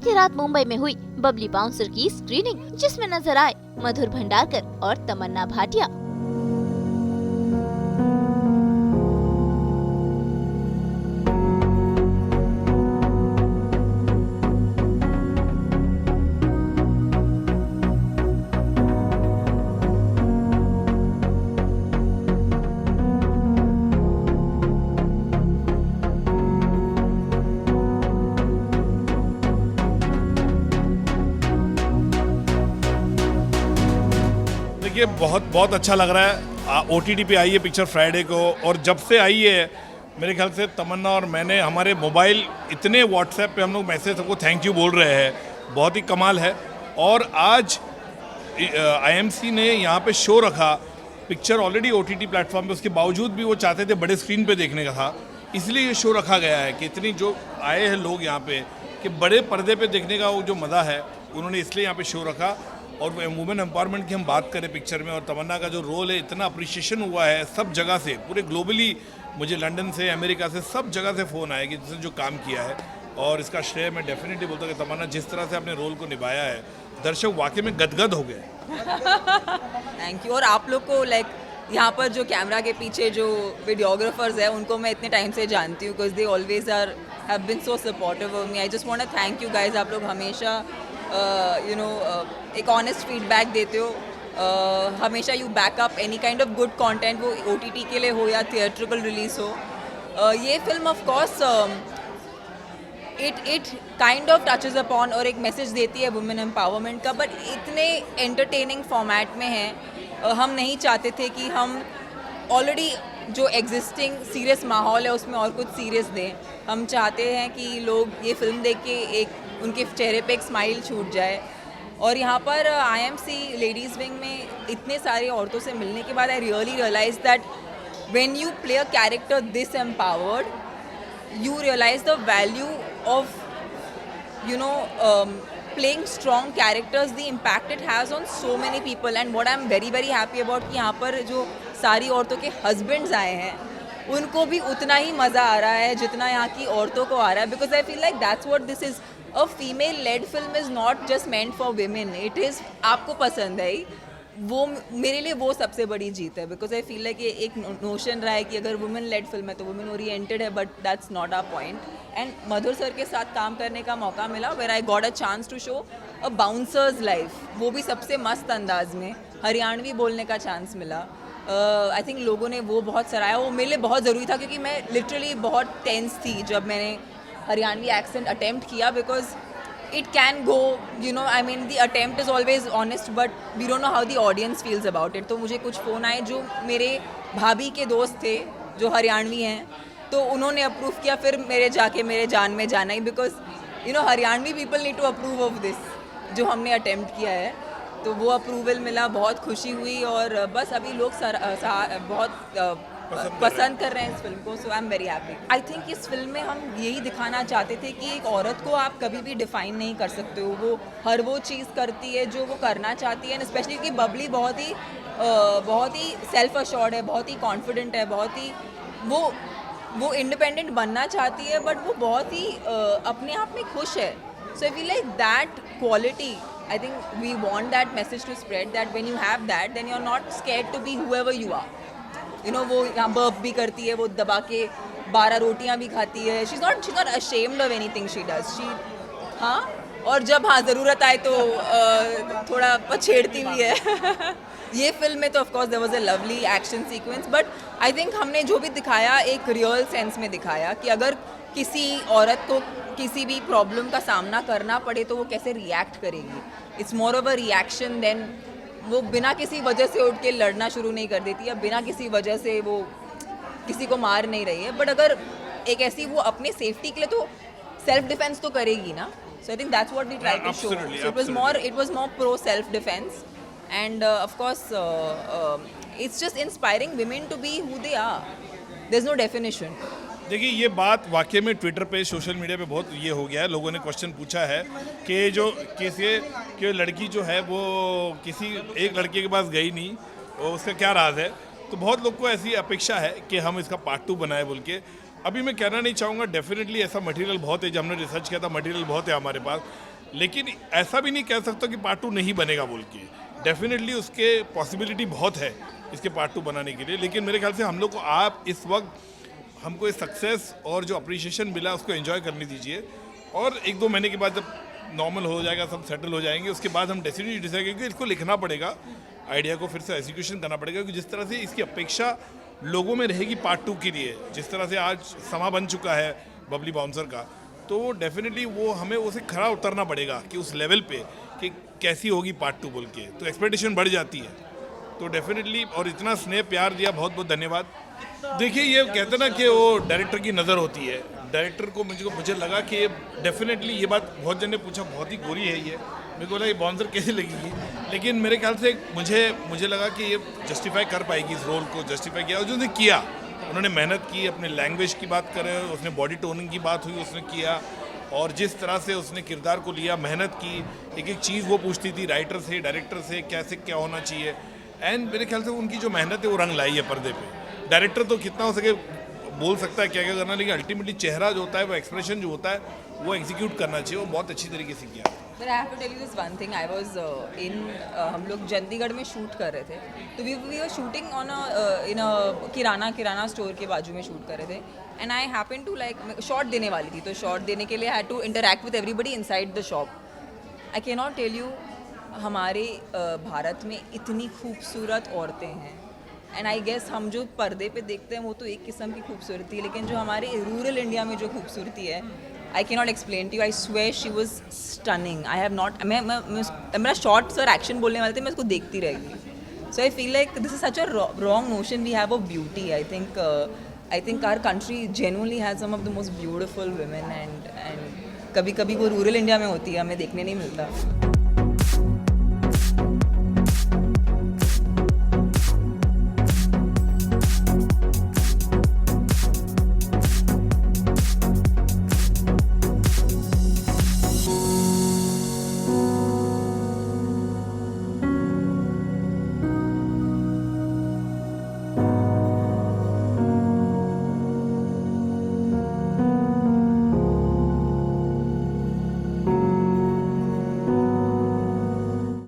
बीती रात मुंबई में हुई बबली बाउंसर की स्क्रीनिंग, जिसमें नजर आए मधुर भंडारकर और तमन्ना भाटिया। देखिए बहुत अच्छा लग रहा है। OTT पे आई है पिक्चर फ्राइडे को, और जब से आई है मेरे ख्याल से तमन्ना और मैंने हमारे मोबाइल इतने व्हाट्सएप पे हम लोग मैसेज सबको थैंक यू बोल रहे हैं, बहुत ही कमाल है। और आज IMC ने यहाँ पे शो रखा, पिक्चर ऑलरेडी OTT प्लेटफॉर्म पे, उसके बावजूद भी वो चाहते थे बड़े स्क्रीन पे देखने का था, इसलिए ये शो रखा गया है कि इतनी जो आए हैं लोग यहाँ पे कि बड़े पर्दे पे देखने का वो जो मज़ा है उन्होंने इसलिए यहाँ पे शो रखा। और वुमेन एम्पावरमेंट की हम बात करें पिक्चर में, और तमन्ना का जो रोल है, इतना अप्रिशिएशन हुआ है सब जगह से, पूरे ग्लोबली, मुझे लंदन से, अमेरिका से, सब जगह से फ़ोन आए कि जिसने जो काम किया है, और इसका श्रेय मैं डेफिनेटली बोलता हूँ कि तमन्ना जिस तरह से अपने रोल को निभाया है, दर्शक वाकई में गदगद हो गए। Thank you. और आप लोग को यहाँ पर जो कैमरा के पीछे जो वीडियोग्राफर्स हैं उनको मैं इतने टाइम से जानती हूँ, because they always have been so supportive of me. I just want to thank you guys. आप लोग हमेशा एक ऑनेस्ट फीडबैक देते हो, हमेशा you backup any kind of good content, वो OTT के लिए हो या थिएट्रिकल रिलीज हो। ये film of course it kind of touches upon और एक मैसेज देती है वुमेन एम्पावरमेंट का, बट इतने एंटरटेनिंग फॉर्मेट में है। हम नहीं चाहते थे कि हम ऑलरेडी जो एग्जिस्टिंग सीरियस माहौल है उसमें और कुछ सीरियस दें। हम चाहते हैं कि लोग ये फिल्म देख के एक उनके चेहरे पे एक स्माइल छूट जाए। और यहाँ पर IMC लेडीज़ विंग में इतने सारी औरतों से मिलने के बाद I really realise that when you play a character this empowered, you realize the value of playing strong characters, the impact it has on so many people. And what I'm very very happy about कि यहाँ पर जो सारी औरतों के husbands आए हैं उनको भी उतना ही मज़ा आ रहा है जितना यहाँ की औरतों को आ रहा है, because I feel like that's what this is. A female led film is not just meant for women, it is आपको पसंद है, वो मेरे लिए वो सबसे बड़ी जीत है। बिकॉज आई फील लाइक ये एक नोशन रहा है कि अगर वुमेन लेड फिल्म है तो वुमेन ओरिएंटेड है, but that's not our point. And Madhur sir के साथ काम करने का मौका मिला, where I got a chance to show a bouncer's life, वो भी सबसे मस्त अंदाज में, हरियाणवी बोलने का चांस मिला। आई थिंक लोगों ने वो बहुत सराहा, वो मेरे लिए बहुत ज़रूरी था क्योंकि मैं लिटरली बहुत टेंस थी जब मैंने हरियाणवी एक्सेंट अटेम्प्ट किया, because it can go, I mean the attempt is always honest, but we don't know how the audience feels about it. तो मुझे कुछ फ़ोन आए जो मेरे भाभी के दोस्त थे जो हरियाणवी हैं, तो उन्होंने अप्रूव किया, फिर मेरे जान में जाना ही, because Haryanvi people need to approve of this जो हमने अटेम्प्ट किया है, तो वो अप्रूवल मिला, बहुत खुशी हुई। और बस अभी लोग बहुत पसंद कर रहे हैं इस फिल्म को, so I am very happy. I think इस फिल्म में हम यही दिखाना चाहते थे कि एक औरत को आप कभी भी डिफाइन नहीं कर सकते हो, वो हर वो चीज़ करती है जो वो करना चाहती है। स्पेशली कि बबली बहुत ही सेल्फ अश्योर्ड है, बहुत ही कॉन्फिडेंट है, बहुत ही वो इंडिपेंडेंट बनना चाहती है, बट वो बहुत ही अपने आप में खुश है। So I feel like that quality, I think we want that message to spread, that when you have that then you are not scared to be whoever you are. वो यहाँ बर्फ भी करती है, वो दबा के 12 रोटियाँ भी खाती है, she is not ashamed of anything she does, और जब ज़रूरत आए तो थोड़ा पछेड़ती भी है। ये फिल्म में तो of course there was a lovely action sequence, but I think हमने जो भी दिखाया एक रियल सेंस में दिखाया कि अगर किसी औरत को किसी भी प्रॉब्लम का सामना करना पड़े तो वो कैसे रिएक्ट करेगी। It's more of a reaction than वो बिना किसी वजह से उठ के लड़ना शुरू नहीं कर देती, या बिना किसी वजह से वो किसी को मार नहीं रही है। बट अगर एक ऐसी वो अपने सेफ्टी के लिए तो सेल्फ डिफेंस तो करेगी ना। So I think that's what we try to show. So it was more pro self defence, and of course it's just inspiring women to be who they are, there is no definition. देखिए ये बात वाकई में Twitter पे, social media पे बहुत ये हो गया है, लोगों ने क्वेश्चन पूछा है कि जो कि लड़की जो है वो किसी एक लड़के के पास गई नहीं, और उसका क्या राज है। तो बहुत लोग को ऐसी अपेक्षा है कि हम इसका पार्ट 2 बनाए बोल के। अभी मैं कहना नहीं चाहूँगा, डेफिनेटली ऐसा मटेरियल बहुत है, जब हमने रिसर्च किया था मटेरियल बहुत है हमारे पास, लेकिन ऐसा भी नहीं कह सकता कि पार्ट 2 नहीं बनेगा बोल के। डेफिनेटली उसके पॉसिबिलिटी बहुत है इसके पार्ट 2 बनाने के लिए, लेकिन मेरे ख्याल से हम लोग को आप इस वक्त हमको इस सक्सेस और जो अप्रिशिएशन मिला उसको एंजॉय करने दीजिए, और 1-2 महीने के बाद जब नॉर्मल हो जाएगा, सब सेटल हो जाएंगे, उसके बाद हम डिसाइड करेंगे। इसको लिखना पड़ेगा, आइडिया को फिर से एग्जीक्यूशन करना पड़ेगा, क्योंकि जिस तरह से इसकी अपेक्षा लोगों में रहेगी पार्ट 2 के लिए, जिस तरह से आज समा बन चुका है बबली बाउंसर का, तो डेफिनेटली वो हमें उसे खरा उतरना पड़ेगा कि उस लेवल पे कि कैसी होगी पार्ट 2 बोल के, तो एक्सपेक्टेशन बढ़ जाती है। तो डेफिनेटली, और इतना स्नेह प्यार दिया, बहुत बहुत धन्यवाद। देखिए, ये कहते ना कि वो डायरेक्टर की नज़र होती है, डायरेक्टर को मुझे लगा कि डेफिनेटली, ये बात बहुत जन ने पूछा, बहुत ही गोरी है ये, मेरे को लगा ये बाउंसर कैसे लगेगी, लेकिन मेरे ख्याल से मुझे लगा कि ये जस्टिफाई कर पाएगी, इस रोल को जस्टिफाई किया, और जो उसने किया, उन्होंने मेहनत की, अपने लैंग्वेज की बात करें, उसने बॉडी टोनिंग की बात हुई, उसने किया, और जिस तरह से उसने किरदार को लिया, मेहनत की, एक एक चीज़ वो पूछती थी राइटर से, डायरेक्टर से, कैसे क्या होना चाहिए, एंड मेरे ख्याल से उनकी जो मेहनत है वो रंग लाई है पर्दे पे। डायरेक्टर तो कितना हो सके बोल सकता है क्या क्या करना, लेकिन अल्टीमेटली चेहरा जो होता है, वो एक्सप्रेशन जो होता है, वो एग्जीक्यूट करना चाहिए, वो बहुत अच्छी तरीके से किया। But I have to tell you this one thing. I was हम लोग चंडीगढ़ में शूट कर रहे थे, तो we were shooting on in a kirana store के बाजू में शूट कर रहे थे, and I happened to like shot देने वाली थी, तो शॉट देने के लिए I had to interact with everybody inside the shop. I cannot tell you, हमारे भारत में इतनी खूबसूरत औरतें हैं, एंड आई गेस हम जो पर्दे पे देखते हैं वो तो एक किस्म की खूबसूरती है, लेकिन जो हमारे रूरल इंडिया में जो खूबसूरती है, I can not explain to you. I swear she was stunning. I have not, मैं मेरा शॉर्ट सर एक्शन बोलने वाले थे, मैं उसको देखती रहेगी। So I feel like this is such a wrong notion we have of beauty. I think our country genuinely has some of the most beautiful women, and कभी कभी वो रूरल इंडिया में होती है, हमें देखने नहीं मिलता।